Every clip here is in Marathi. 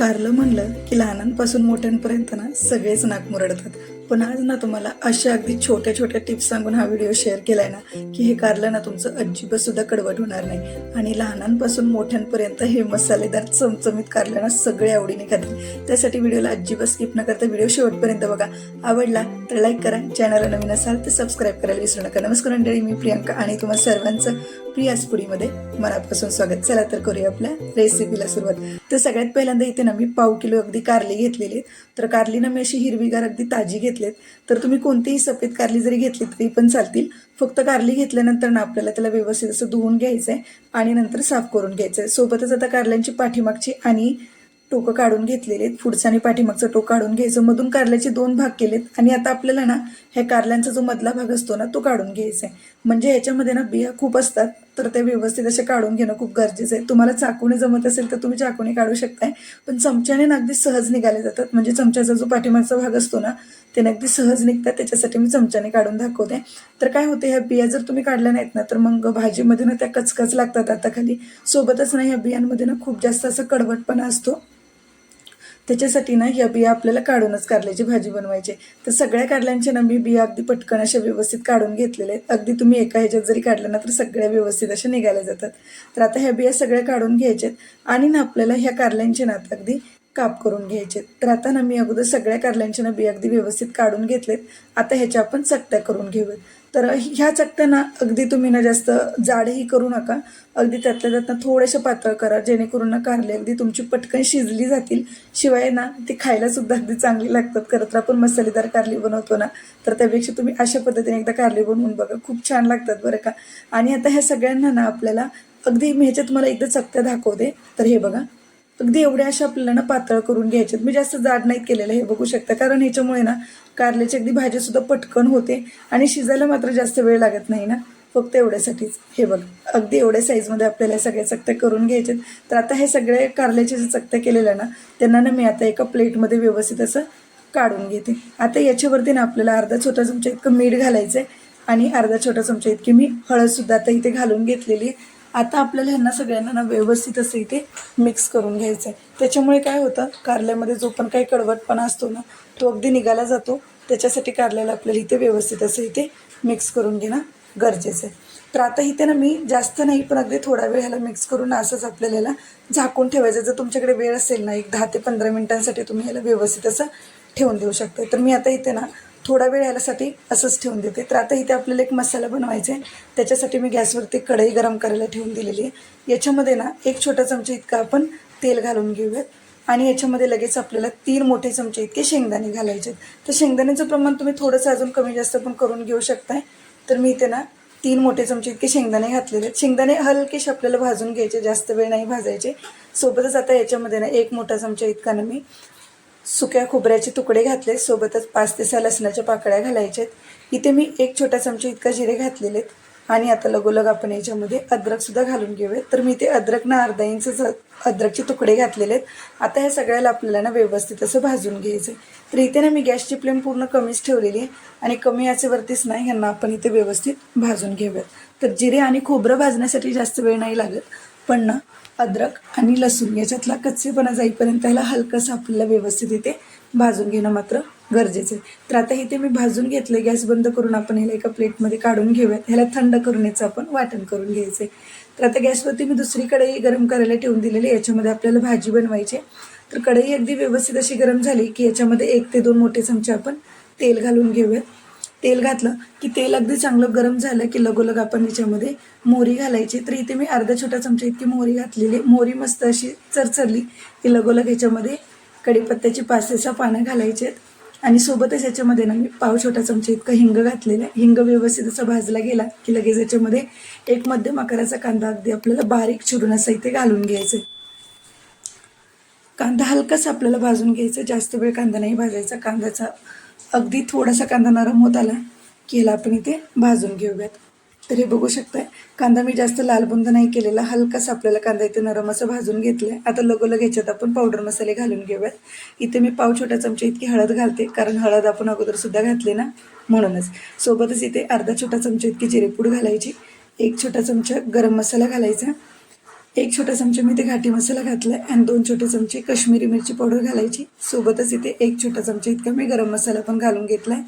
कारलं म्हणलं की लहानांपासून मोठ्यांपर्यंत ना सगळेच नाक मुरडतात. पण आज ना तुम्हाला अशा अगदी छोट्या छोट्या टिप्स सांगून हा व्हिडिओ शेअर केलाय ना की हे कारलं ना तुमचं अजिबात सुद्धा कडवट होणार नाही आणि लहानांपासून मोठ्यांपर्यंत हे मसालेदार चमचमीत कारलं ना सगळे आवडीने खातील. त्यासाठी व्हिडिओला अजिबात स्किप न करता व्हिडिओ शेवटपर्यंत बघा. आवडला तर लाईक करा, चॅनलला नवीन असाल तर सबस्क्राईब करायला विसरू नका. नमस्कार मंडळी, मी प्रियांका आणि तुम्हाला सर्वांचं प्रियास पुडीमध्ये मनापासून स्वागत. चला तर करूया आपल्या रेसिपीला सुरुवात. तर सगळ्यात पहिल्यांदा इथे ना मी 1/2 किलो अगदी कारली घेतलेली. तर कारली ना मी अशी हिरवीगार अगदी ताजी घेतलेत. तर तुम्ही कोणतीही सफेद कारली जरी घेतली तरी पण चालतील. फक्त कारली घेतल्यानंतर ना आपल्याला त्याला व्यवस्थित असं धुवून घ्यायचंय आणि नंतर साफ करून घ्यायचंय. सोबतच आता कारल्यांची पाठीमागची आणि टोकं काढून घेतलेले आहेत. पुढचं आणि पाठीमागचं टोक काढून घ्यायचं. मधून कारल्याचे 2 भाग केलेत आणि आता आपल्याला ना ह्या कारल्यांचा जो मधला भाग असतो ना तो काढून घ्यायचा आहे. म्हणजे ह्याच्यामध्ये ना बिया खूप असतात, तर ते व्यवस्थित असे काढून घेणं खूप गरजेचं आहे. तुम्हाला चाकूने जमत असेल तर तुम्ही चाकूने काढू शकताय, पण चमच्याने ना अगदी सहज निघाले जातात. म्हणजे चमच्याचा जो पाठीमागचा भाग असतो ना ते अगदी सहज निघतात. त्याच्यासाठी मी चमच्याने काढून दाखवते. तर काय होते, ह्या बिया जर तुम्ही काढल्या नाहीत ना तर मग भाजीमध्ये ना त्या कचकच लागतात आता खाली. सोबतच ना ह्या बियांमध्ये ना खूप जास्त असं कडवटपणा असतो. त्याच्यासाठी ना या बिया आपल्याला काढूनच कारल्याची भाजी बनवायची. तर सगळ्या कारल्यांच्या ना मी बिया अगदी पटकन अशा व्यवस्थित काढून घेतलेल्या आहेत. अगदी तुम्ही एका ह्याच्यात जरी काढलं ना तर सगळ्या व्यवस्थित अशा निघायला जातात. तर आता ह्या बिया सगळ्या काढून घ्यायच्यात आणि ना आपल्याला ह्या कारल्यांचे ना आता अगदी काप करून घ्यायचे. तर आता ना मी अगोदर सगळ्या कारल्यांच्या ना बिया अगदी व्यवस्थित काढून घेतलेत. आता ह्याच्या आपण चकत्या करून घेऊयात. तर ह्या चकत्या ना अगदी तुम्ही ना जास्त जाडही करू नका, अगदी त्यातल्या त्यातनं थोड्याशा पातळ करा, जेणेकरून ना कारली अगदी तुमची पटकन शिजली जातील. शिवाय ना ती खायला सुद्धा अगदी चांगली लागतात. खरं तर आपण मसालेदार कारली बनवतो ना, तर त्यापेक्षा तुम्ही अशा पद्धतीने एकदा कारली बनवून बघा, खूप छान लागतात बरं का. आणि आता ह्या सगळ्यांना ना आपल्याला अगदी मी ह्याच्यात तुम्हाला एकदा चकत्या दाखवते. तर हे बघा, अगदी एवढ्या अशा आपल्याला ना पातळ करून घ्यायच्यात. मी जास्त जाड नाहीत केलेलं, हे बघू शकता. कारण ह्याच्यामुळे ना कारल्याची अगदी भाजी सुद्धा पटकन होते आणि शिजायला मात्र जास्त वेळ लागत नाही ना. फक्त एवढ्यासाठीच हे बघ, अगदी एवढ्या साईजमध्ये आपल्याला सगळ्या चकत्या करून घ्यायच्यात. तर आता हे सगळे कारल्याचे जे चकत्या केलेल्या ना त्यांना ना मी आता एका प्लेटमध्ये व्यवस्थित असं काढून घेते. आता याच्यावरती ना आपल्याला अर्धा छोटा चमचा इतकं मीठ घालायचं आहे आणि अर्धा छोटा चमचा इतकी मी हळदसुद्धा आता इथे घालून घेतलेली आहे. आता आपल्याला ह्यांना सगळ्यांना ना व्यवस्थित असं इथे मिक्स करून घ्यायचं आहे. त्याच्यामुळे काय होतं, कारल्यामध्ये जो पण काही कडवटपणा असतो ना तो अगदी निघाला जातो. त्याच्यासाठी कारल्याला आपल्याला इथे व्यवस्थित असं इथे मिक्स करून घेणं गरजेचं आहे. तर आता इथे ना मी जास्त नाही, पण अगदी थोडा वेळ ह्याला मिक्स करून असंच आपल्याला झाकून ठेवायचं. जर तुमच्याकडे वेळ असेल ना, एक 10 ते 15 मिनिटांसाठी तुम्ही ह्याला व्यवस्थित असं ठेवून देऊ शकता. तर मी आता इथे ना थोडा वेळ ह्यासाठी असंच ठेवून देते. तर आता इथे आपल्याला एक मसाला बनवायचा आहे. त्याच्यासाठी मी गॅसवरती कढई गरम करायला ठेवून दिलेली आहे. याच्यामध्ये ना 1 छोटा चमचा इतका आपण तेल घालून घेऊयात आणि याच्यामध्ये लगेच आपल्याला 3 मोठे चमचे इतके शेंगदाणे घालायचे. तर शेंगदाण्याचं प्रमाण तुम्ही थोडंसं अजून कमी जास्त पण करून घेऊ शकताय. तर मी इथे ना 3 मोठे चमचे इतके शेंगदाणे घातलेले आहेत. शेंगदाणे हलकेसे आपल्याला भाजून घ्यायचे, जास्त वेळ नाही भाजायचे. सोबतच आता याच्यामध्ये ना 1 मोठा चमचा इतका ना मी सुक्या खोबऱ्याचे तुकडे घातले. सोबतच 5 ते 6 लसणाच्या पाकळ्या घालायच्यात. इथे मी 1 छोटा चमचा इतका जिरे घातलेले आहेत. आणि आता लगोलग आपण याच्यामध्ये अद्रकसुद्धा घालून घेऊयात. तर मी ते अद्रक ना अर्धा इंच अद्रकचे तुकडे घातलेले आहेत. आता हे सगळ्याला आपल्याला ना व्यवस्थित असं भाजून घ्यायचं आहे. तर इथे ना मी गॅसची फ्लेम पूर्ण कमीच ठेवलेली आहे आणि कमी आचेवरतीच नाही ह्यांना आपण इथे व्यवस्थित भाजून घेऊयात. तर जिरे आणि खोबरं भाजण्यासाठी जास्त वेळ नाही लागत, पण ना अद्रक आणि लसूण याच्यातला कच्चेपणा जाईपर्यंत त्याला हलकंसं आपल्याला व्यवस्थित इथे भाजून घेणं मात्र गरजेचं आहे. तर आता इथे मी भाजून घेतलं. गॅस बंद करून आपण ह्याला एका प्लेटमध्ये काढून घेऊयात. ह्याला थंड करून याचं आपण वाटण करून घ्यायचं आहे. तर आता गॅसवरती मी दुसरी कढई गरम करायला ठेवून दिलेली. याच्यामध्ये आपल्याला भाजी बनवायची. तर कढई अगदी व्यवस्थित अशी गरम झाली की याच्यामध्ये 1 ते 2 मोठे चमचे आपण तेल घालून घेऊयात. तेल घातलं की तेल अगदी चांगलं गरम झालं की लगोलग आपण याच्यामध्ये मोहरी घालायची. तर इथे मी अर्धा छोटा चमचा इतकी मोहरी घातलेली. मोहरी मस्त अशी चरचरली की लगोलग याच्यामध्ये कढीपत्त्याची 5 ते 6 पानं घालायची आहेत. आणि सोबतच याच्यामध्ये ना मी 1/2 छोटा चमचा इतका हिंग घातलेला आहे. हिंग व्यवस्थित असा भाजला गेला की लगेच याच्यामध्ये 1 मध्यम आकाराचा कांदा अगदी आपल्याला बारीक चिरून असा इथे घालून घ्यायचा. कांदा हलकासा आपल्याला भाजून घ्यायचा, जास्त वेळ कांदा नाही भाजायचा. कांद्याचा अगदी थोडासा कांदा नरम होत आला की ह्याला आपण इथे भाजून घेऊयात. तर हे बघू शकताय, कांदा मी जास्त लालबुंद नाही केलेला, हलकासा आपल्याला कांदा इथे नरम असं भाजून घेतलं आहे. आता लगोलग ह्याच्यात आपण पावडर मसाले घालून घेऊयात. इथे मी 1/2 छोटा चमचा इतकी हळद घालते, कारण हळद आपण अगोदरसुद्धा घातली ना म्हणूनच. सोबतच इथे अर्धा छोटा चमचा इतकी जिरेपूड घालायची. 1 छोटा चमचा गरम मसाला घालायचा. एक छोटा चमचा मी इथे घाटी मसाला घातला आहे आणि 2 छोटे चमचे काश्मीरी मिरची पावडर घालायची. सोबतच इथे 1 छोटा चमचा इतका मी गरम मसाला पण घालून घेतला आहे.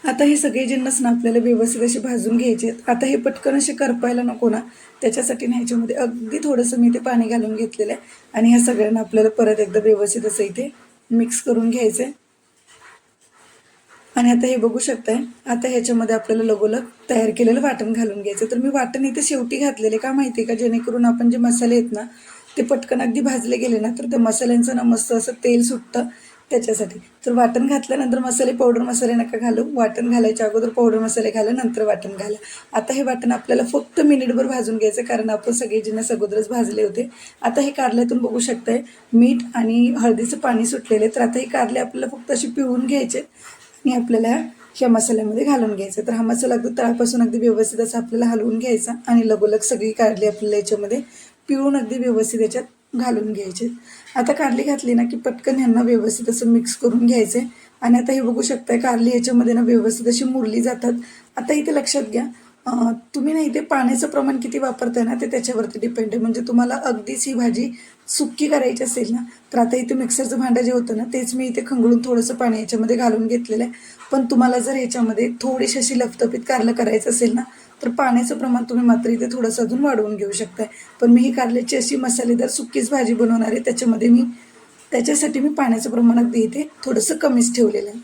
आता हे सगळे जिन्नस ना आपल्याला व्यवस्थित असे भाजून घ्यायचे आहेत. आता हे पटकन असे करपायला नको ना, त्याच्यासाठी ना ह्याच्यामध्ये अगदी थोडंसं मी इथे पाणी घालून घेतलेलं आहे आणि ह्या सगळ्यांना आपल्याला परत एकदा व्यवस्थित असं इथे मिक्स करून घ्यायचं आहे. आणि आता हे बघू शकताय, आता ह्याच्यामध्ये आपल्याला लगोलग तयार केलेलं वाटण घालून घ्यायचं. तर मी वाटण इथे शेवटी घातलेले का माहिती आहे का, जेणेकरून आपण जे मसाले आहेत ना ते पटकन अगदी भाजले गेले ना तर त्या मसाल्यांचं ना मस्त असं तेल सुटतं त्याच्यासाठी. तर वाटण घातल्यानंतर मसाले पावडर मसाले नका घालू, वाटण घालायच्या अगोदर पावडर मसाले घाला, नंतर वाटण घाला. आता हे वाटण आपल्याला फक्त मिनिटभर भाजून घ्यायचं, कारण आपण सगळे जिन्नस अगोदरच भाजले होते. आता हे कारल्यातून बघू शकताय मीठ आणि हळदीचं पाणी सुटलेले. तर आता हे कारले आपल्याला फक्त अशी पिळून घ्यायचे आणि आपल्याला ह्या मसाल्यामध्ये घालून घ्यायचं. तर हा मसाला अगदी तळापासून अगदी व्यवस्थित असं आपल्याला हलवून घ्यायचा आणि लगोलग सगळी कारली आपल्याला याच्यामध्ये पिळून अगदी व्यवस्थित याच्यात घालून घ्यायचे. आता कारली घातली ना की पटकन ह्यांना व्यवस्थित असं मिक्स करून घ्यायचे. आणि आता हे बघू शकताय कारली याच्यामध्ये ना व्यवस्थित अशी मुरली जातात. आता इथे लक्षात घ्या, तुम्ही ना इथे पाण्याचं प्रमाण किती वापरताय ना ते त्याच्यावरती डिपेंड आहे. म्हणजे तुम्हाला अगदीच ही भाजी सुक्की करायची असेल ना तर आता इथे मिक्सरचं भांडं जे होतं ना तेच मी इथे खंगळून थोडंसं पाणी याच्यामध्ये घालून घेतलेलं आहे. पण तुम्हाला जर ह्याच्यामध्ये थोडीशी अशी लफतफीत कारलं करायचं असेल ना तर पाण्याचं प्रमाण तुम्ही मात्र इथे थोडंसं अजून वाढवून घेऊ शकताय. पण मी ही कारल्याची अशी मसालेदार सुक्कीच भाजी बनवणार आहे, त्याच्यासाठी मी पाण्याचं प्रमाण अगदी इथे थोडंसं कमीच ठेवलेलं आहे.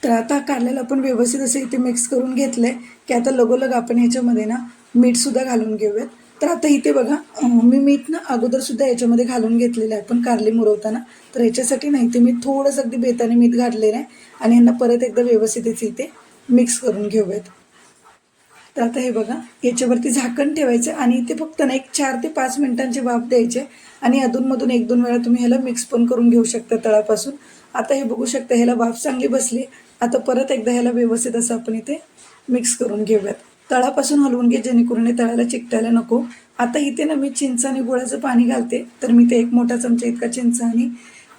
तर आता कारल्याला आपण व्यवस्थित असं इथे मिक्स करून घेतलं आहे की आता लगोलग आपण ह्याच्यामध्ये ना मीठसुद्धा घालून घेऊयात. तर आता इथे बघा, मी मीठ ना अगोदरसुद्धा याच्यामध्ये घालून घेतलेलं आहे पण कारली मुरवताना. तर ह्याच्यासाठी नाही ते मी थोडंसं अगदी बेताने मीठ घातलेलं आहे आणि यांना परत एकदा व्यवस्थित इथे मिक्स करून घेऊयात. तर आता हे बघा, याच्यावरती झाकण ठेवायचं आणि इथे फक्त ना एक 4 ते 5 मिनिटांची वाफ द्यायचे आणि अधूनमधून 1-2 वेळा तुम्ही ह्याला मिक्स पण करून घेऊ शकता तळापासून. आता हे बघू शकता ह्याला वाफ चांगली बसली. आता परत एकदा ह्याला व्यवस्थित असं आपण इथे मिक्स करून घेऊयात. तळापासून हलवून घे जेणेकरून हे तळाला चिकटायला नको. आता इथे ना मी चिंच आणि गुळाचं पाणी घालते. तर मी ते 1 मोठा चमचा इतका चिंच आणि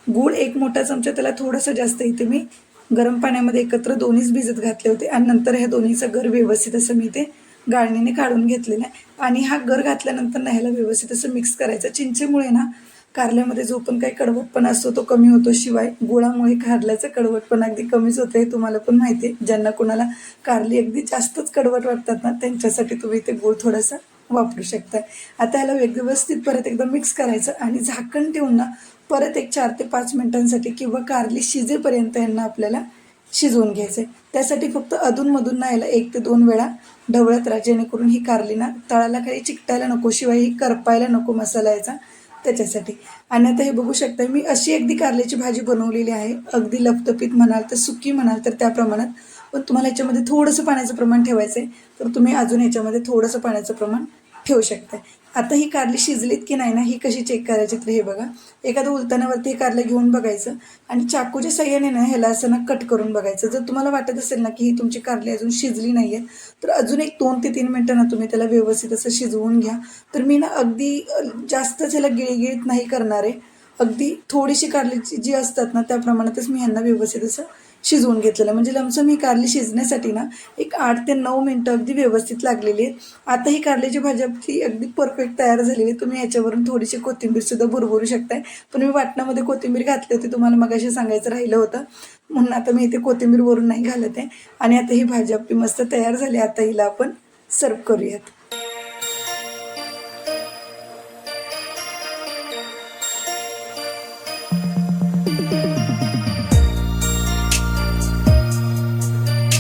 गूळ 1 मोठा चमचा, त्याला थोडंसं जास्त इथे मी गरम पाण्यामध्ये एकत्र दोन्हीच भिजत घातले होते आणि नंतर ह्या दोन्हीचा गर व्यवस्थित असं मी ते गाळणीने काढून घेतलेला आहे. आणि हा गर घातल्यानंतर ना ह्याला व्यवस्थित असं मिक्स करायचं. चिंचेमुळे ना कारल्यामध्ये जो पण काही कडवटपणा असतो तो कमी होतो, शिवाय गुळामुळे कारल्याचं कडवटपणा अगदी कमीच होतं, हे तुम्हाला पण माहिती आहे. ज्यांना कोणाला कारली अगदी जास्तच कडवट वाटतात ना त्यांच्यासाठी तुम्ही ते गुळ थोडासा वापरू शकता. आता ह्याला व्यवस्थित परत एकदा मिक्स करायचं आणि झाकण ठेवून ना परत एक 4 ते 5 मिनिटांसाठी किंवा कारली शिजेपर्यंत यांना आपल्याला शिजवून घ्यायचं आहे. त्यासाठी फक्त अधूनमधून ना याला 1 ते 2 वेळा ढवळत राहा, जेणेकरून ही कारली ना तळाला काही चिकटायला नको, शिवाय ही करपायला नको मसाला याचा, त्याच्यासाठी. आणि आता हे बघू शकता मी अशी अगदी कारल्याची भाजी बनवलेली आहे. अगदी लपतपीत म्हणाल तर सुकी म्हणाल तर त्या प्रमाणात. पण तुम्हाला याच्यामध्ये थोडंसं पाण्याचं प्रमाण ठेवायचं आहे तर तुम्ही अजून याच्यामध्ये थोडंसं पाण्याचं प्रमाण ठेवू शकताय. आता ही कारली शिजलीत की नाही ना ही कशी चेक करायची, तर हे बघा, एखादं उलतानावरती हे कारलं घेऊन बघायचं आणि चाकूच्या साह्याने ना ह्याला असं ना कट करून बघायचं. जर तुम्हाला वाटत असेल ना की ही तुमची कारली अजून शिजली नाही आहे तर अजून एक 2 ते 3 मिनटं ना तुम्ही त्याला व्यवस्थित असं शिजवून घ्या. तर मी ना अगदी जास्तच ह्याला गिळगिळीत नाही करणार आहे, अगदी थोडीशी कारलीची जी असतात ना त्या प्रमाणातच मी ह्यांना व्यवस्थित असं शिजवून घेतलेलं. म्हणजे लमसम ही कारली शिजण्यासाठी ना एक 8 ते 9 मिनटं अगदी व्यवस्थित लागलेली आहेत. आता ही कारल्याची भाजी आपली अगदी परफेक्ट तयार झालेली आहे. तुम्ही याच्यावरून थोडीशी कोथिंबीरसुद्धा भुरभरू शकताय. पण मी वाटणामध्ये कोथिंबीर घातली होती, तुम्हाला मगाशी सांगायचं राहिलं होतं, म्हणून आता मी इथे कोथिंबीर वरून नाही घालत आहे. आणि आता ही भाजी आपली मस्त तयार झाली. आता हिला आपण सर्व करूयात.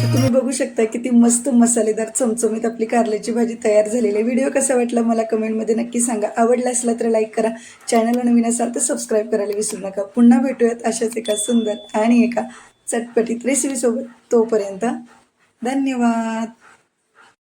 तुम्ही बघू शकता किती मस्त मसालेदार चमचमीत आपली कारल्याची भाजी तयार झालेली आहे. व्हिडिओ कसा वाटला मला कमेंटमध्ये नक्की सांगा. आवडला असला तर लाईक करा, चॅनलला नवीन असाल तर सबस्क्राईब करायला विसरू नका. पुन्हा भेटूयात अशाच एका सुंदर आणि एका चटपटीत रेसिपीसोबत. तोपर्यंत धन्यवाद.